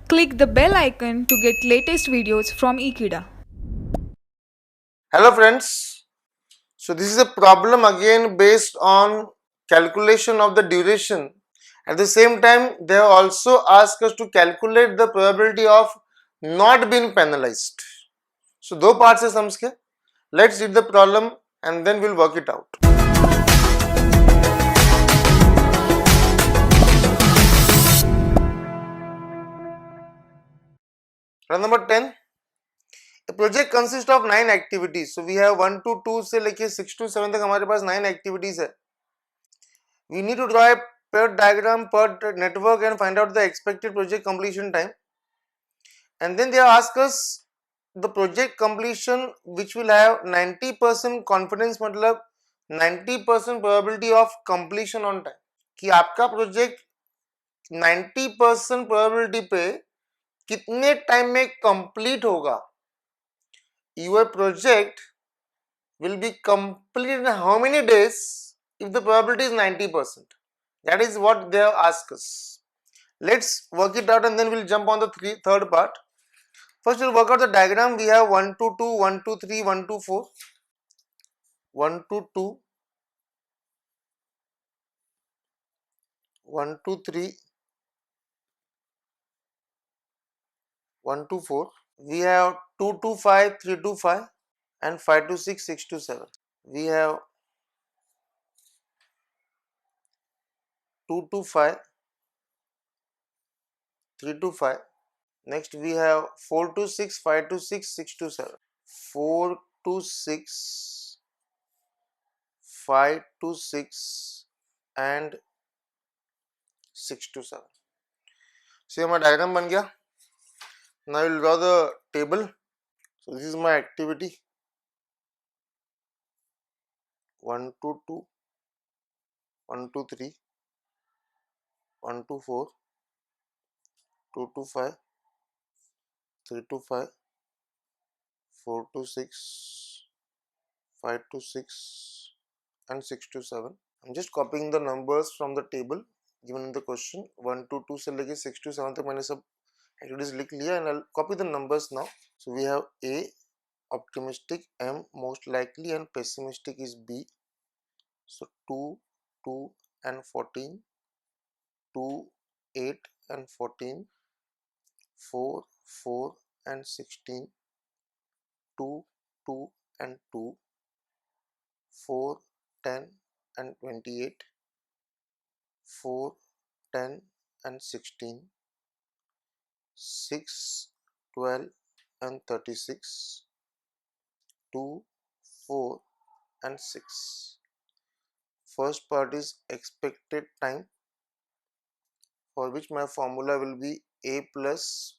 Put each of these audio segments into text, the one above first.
Click the bell icon to get latest videos from Ekeeda. Hello friends, so this is a problem again based on calculation of the duration. At the same time, they have also asked us to calculate the probability of not being penalized. So दो parts है sums के. Let's read the problem and then we'll work it out. Problem number 10. The project consists of 9 activities. So we have 1 to 2 से लेके 6 to 7 तक हमारे पास 9 activities है. We need to draw a per diagram per network and find out the expected project completion time. And then they ask us the project completion which will have 90% confidence, मतलब 90% probability of completion on time. कि आपका project 90% probability पे कितने time में complete होगा. Your project will be completed in how many days if the probability is 90%. That is what they have asked us. Let's work it out and then we'll jump on the third part. First we'll work out the diagram. We have 1 to 2, 1 to 3, 1 to 4, 1 to 2, 1 to 3, 1 to 4. We have 2 to 5, 3 to 5 and 5 to 6, 6 to 7. We have 2 to 5, 3 to 5. Next we have 4 to 6, 5 to 6, 6 to 7. 4 to 6, 5 to 6 and 6 to 7. See हमारा diagram बन गया. Now I will draw the table. So this is my activity. 1 to 2, 1 to 3, 1 to 4, 2 to 5, 3 to 5, 4 to 6, 5 to 6 and 6 to 7. I'm just copying the numbers from the table given in the question. 1 to 2 से लेके 6 to 7 तक मैंने सब activities लिख लिया and I'll copy the numbers now. So we have A, optimistic, M, most likely and pessimistic is B. So 2, 2 and 14, 2, 8 and 14, 4, 4 and 16, 2, 2 and 2, 4, 10 and 28, 4, 10 and 16, 6, 12 and 36, 2, 4 and 6. First part is expected time, for which my formula will be A plus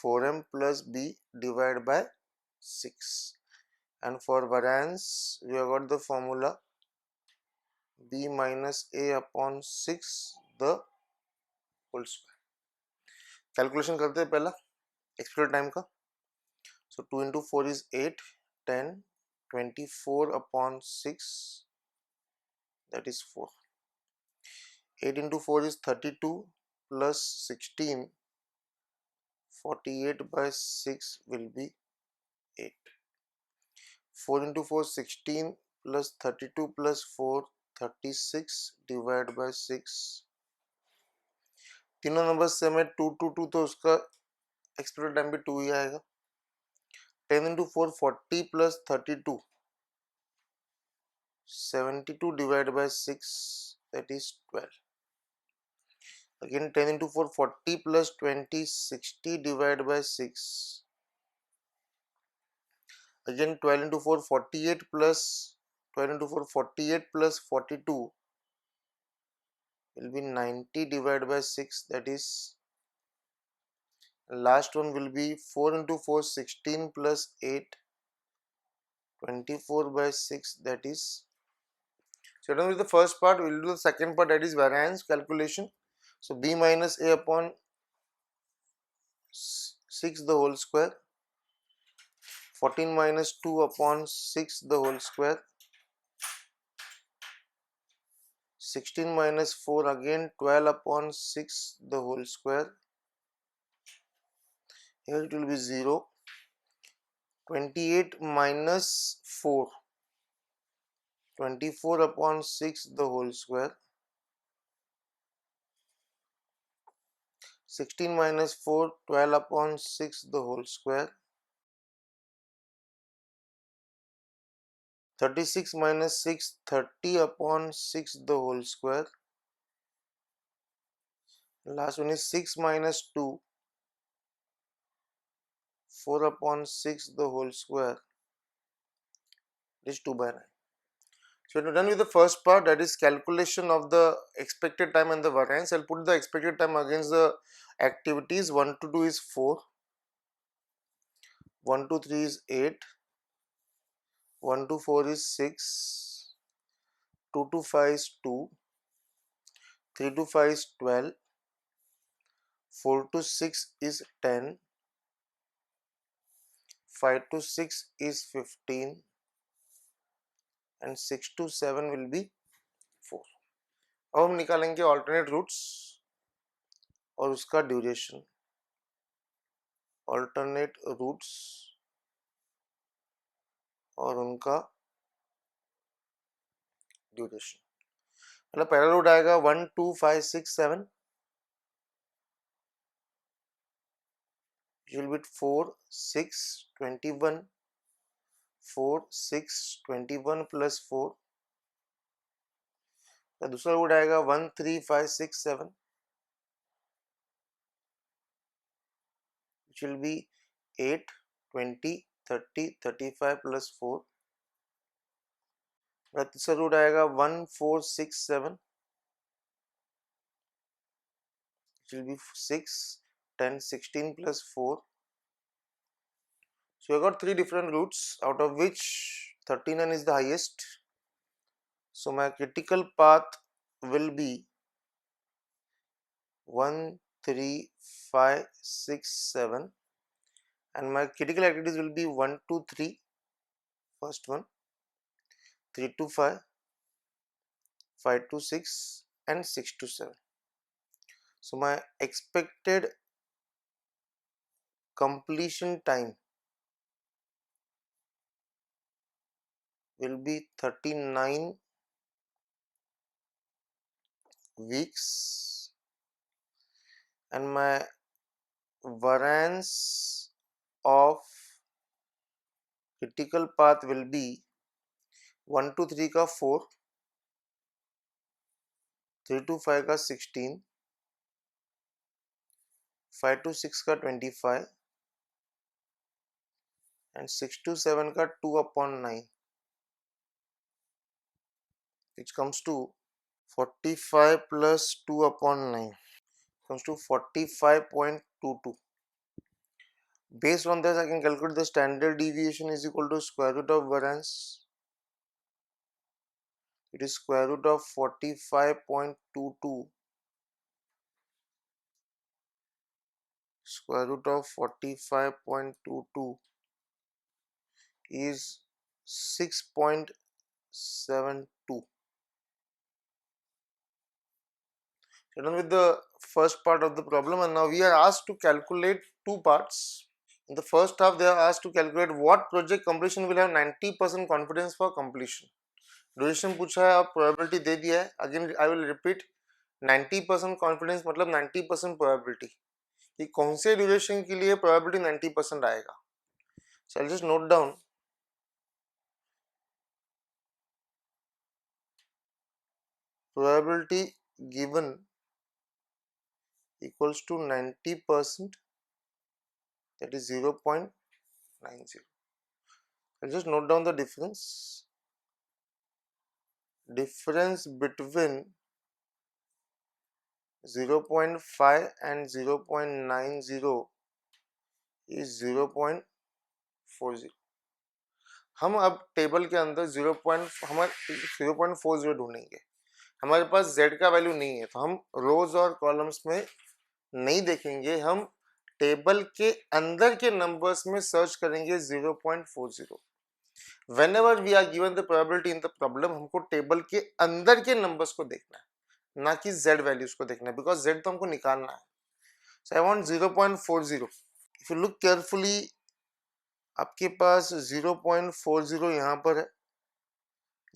4m plus B divided by 6. And for variance we have got the formula B minus A upon 6 the whole square. Calculation करते हैं पहला expected time का. So 2 into 4 is 8, 10, 24 upon 6, that is 4. 8 into 4 is 32 plus 16, 48 by 6 will be 8. 4 into 4 16 plus 32 plus 4 36 divided by 6. तीनों number से हमें 2 to 2 तो उसका expected time भी 2 ही आएगा. 10 into 4 40 plus 32, 72 divided by 6, that is 12. Again 10 into 4 40 plus 20, 60 divided by 6. Again 12 into 4 48 plus 12 into 4 48 plus 42 will be 90 divided by 6, that is. Last one will be 4 into 4 16 plus 8, 24 by 6, that is. So done with the first part, we will do the second part, that is variance calculation. So B minus A upon 6 the whole square, 14 minus 2 upon 6 the whole square, 16 minus 4 again 12 upon 6 the whole square, here it will be 0. 28 minus 4, 24 upon 6 the whole square. 16 minus 4, 12 upon 6 the whole square. 36 minus 6, 30 upon 6 the whole square. Last one is 6 minus 2, 4 upon 6 the whole square. It is 2 by 9. So we're done with the first part, that is calculation of the expected time and the variance. I'll put the expected time against the activities. 1 to 2 is 4, 1 to 3 is 8, 1 to 4 is 6, 2 to 5 is 2, 3 to 5 is 12, 4 to 6 is 10, 5 to 6 is 15, and 6 to 7 will be 4. अब हम निकालेंगे alternate roots और उसका duration. Alternate roots और उनका duration. मतलब पहला root आएगा 1 2 5 6 7. It will be 4 6 21, 4 6 21 plus 4. तो दूसरा रूट आएगा 1 3 5 6 7. It will be 8 20 30 35 plus 4. तीसरा रूट आएगा 1 4 6 7. It will be 6 10 16 plus 4. So we got 3 different roots, out of which 39 is the highest. So my critical path will be 1 3 5 6 7, and my critical activities will be 1 2 3, first one, 3 to 5, 5 to 6, and 6 to 7. So my expected completion time will be 39 weeks, and my variance of critical path will be 1 to 3 का 4, 3 to 5 का 16, 5 to 6 का 25, and 6 to 7 का 2 upon 9, which comes to 45 plus 2 upon 9, comes to 45.22. Based on this, I can calculate the standard deviation is equal to square root of variance. It is square root of 45.22. Square root of 45.22 is 6.72. So done with the first part of the problem, and now we are asked to calculate two parts. In the first half, they are asked to calculate what project completion will have 90% confidence for completion. Duration पूछा है और probability दे दिया है. Again I will repeat, 90% confidence मतलब 90% probability कि कौन से duration के लिए प्रोबेबिलिटी 90% आएगा. So I just note down probability given equals to 90%, that is 0.90. I'll just note down the difference. Difference between 0.5 and 0.90 is 0.40. हम अब टेबल के अंदर 0.40 ढूंढेंगे. हमारे पास z का वैल्यू नहीं है, तो हम रोज और कॉलम्स में नहीं देखेंगे, हम टेबल के अंदर के नंबर्स में सर्च करेंगे 0.40. whenever we are given the probability in the problem, हमको टेबल के अंदर के नंबर्स को देखना है, ना कि z वैल्यूज को देखना है, बिकॉज z तो हमको निकालना है. So I want 0.40. If you look carefully आपके पास 0.40 यहाँ पर है,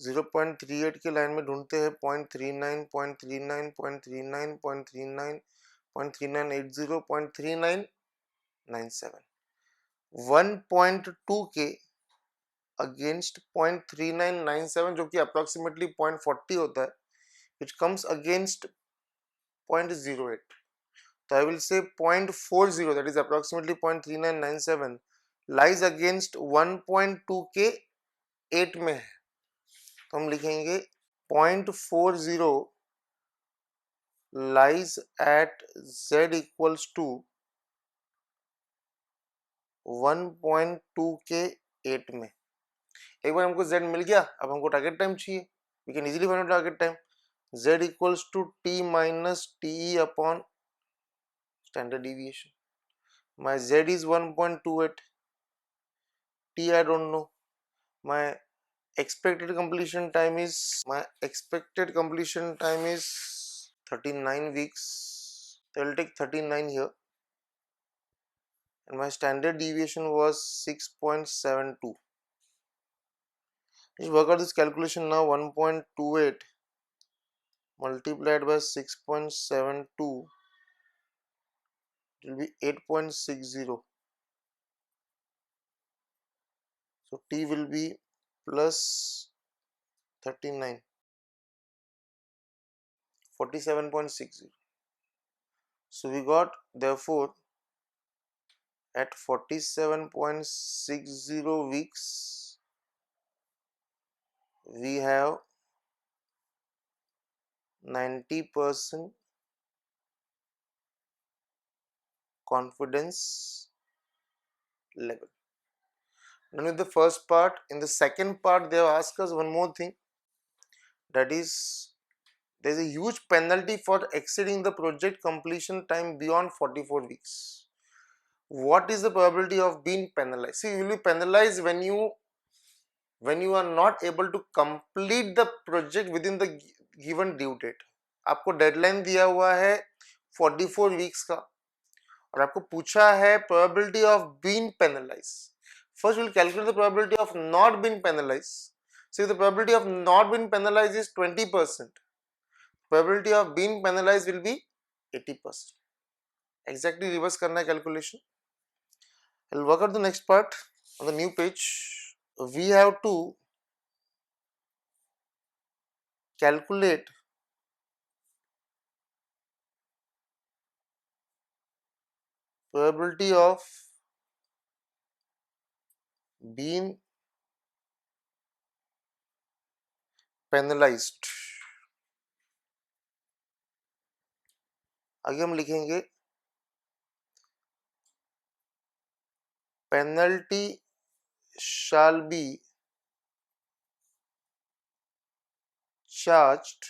0.38 के लाइन में ढूंढते हैं 0.39, 0.39, 0.39, 0.39, 0.3980, 0.3997, 1.2 के अगेंस्ट 0.3997 जो कि अप्रोक्सीमेटली 0.40 होता है, which comes against 0.08. So I will say 0.40, that is approximately 0.3997 lies against 1.2 के 8 में है, तो हम लिखेंगे 0.40 lies at z equals to 1.2 के 8 में. एक बार हमको z मिल गया, अब हमको टारगेट टाइम चाहिए. We can easily find out target time. Z equals to t minus te upon standard deviation. My z is 1.28, t I don't know. My expected completion time is 39 weeks. So I'll take 39 here, and my standard deviation was 6.72. Let's work out this calculation now. 1.28 multiplied by 6.72, it will be 8.60. So t will be plus 39, 47.60. So we got, therefore, at 47.60 weeks, we have 90% confidence level. Done with the first part. In the second part, they have asked us one more thing, that is, there is a huge penalty for exceeding the project completion time beyond 44 weeks. What is the probability of being penalized? See, you will be penalized when you are not able to complete the project within the given due date. आपको deadline दिया हुआ है 44 weeks का, और आपको पूछा है probability of being penalized. First we'll calculate the probability of not being penalized. See, the probability of not being penalized is 20%. Probability of being penalized will be 80%. Exactly reverse करना है calculation. I'll work out the next part on the new page. We have to calculate probability of being penalized. आगे हम लिखेंगे penalty shall be charged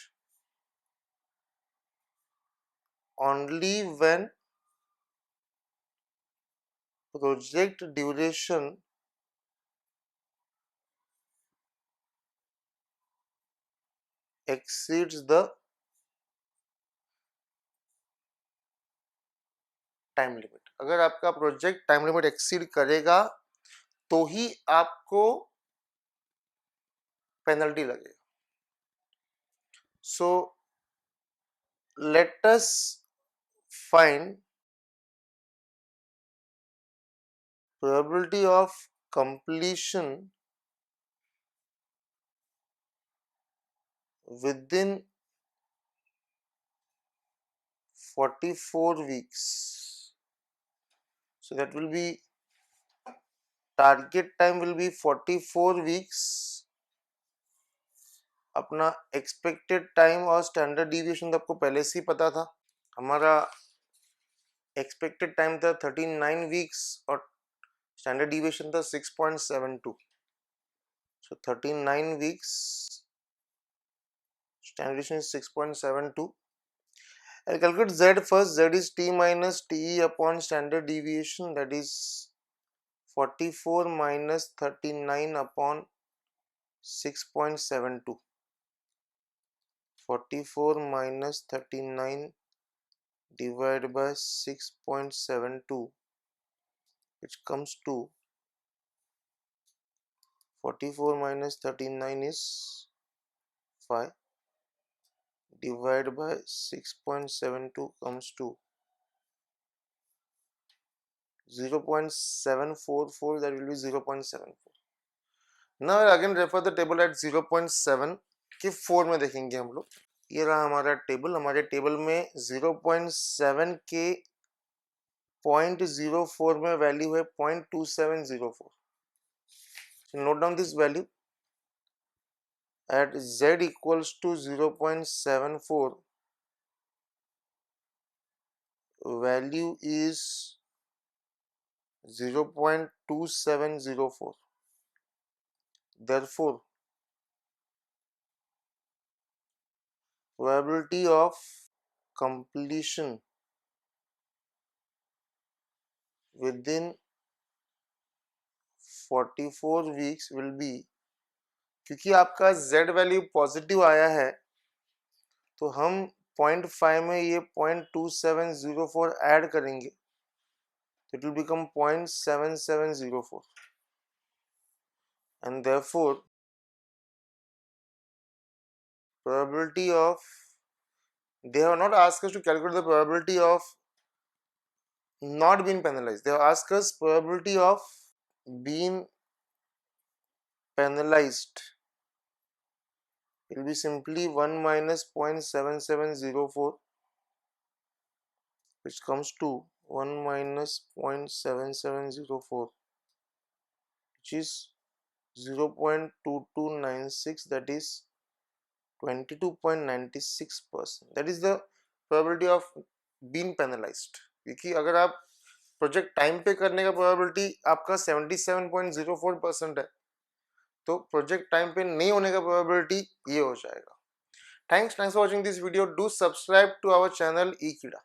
only when project duration exceeds the time limit. अगर आपका project time limit exceed करेगा तो ही आपको penalty लगेगा. So let us find probability of completion within 44 weeks. So that will be, target time will be 44 weeks. अपना expected time और standard deviation तो आपको पहले से ही पता था. हमारा एक्सपेक्टेड टाइम था 39 वीक्स और स्टैंडर्ड डिविएशन था 6.72. सो 39 weeks, standard deviation is 6.72. I'll calculate z first. Z is t minus te upon standard deviation, that is 44 minus 39 upon 6.72. 44 minus 39 divided by 6.72, which comes to 44 minus 39 is 5, divided by 6.72 comes to 0.744, that will be 0.74. Now again refer the table at 0.7 के 4 में देखेंगे हम लोग. ये रहा हमारा table. हमारे table में 0.7 के 0.04 में वैल्यू है 0.2704. So note down this value. At z equals to 0.74, value is 0.2704. Therefore, probability of completion within 44 weeks will be, क्योंकि आपका z वैल्यू पॉजिटिव आया है तो हम 0.5 में ये 0.2704 ऐड करेंगे तो it will become 0.7704, and therefore probability of, they have not asked us to calculate the probability of not being penalized. They have asked us probability of being penalized. It will be simply 1 minus 0.7704, which comes to 1 minus 0.7704, which is 0.2296, that is 22.96%. That is the probability of being penalized. क्योंकि अगर आप project time पे करने का probability आपका 77.04% है तो project time पे नहीं होने का प्रोबेबिलिटी ये हो जाएगा. Thanks for watching this video. Do subscribe to our channel ईकीड़ा.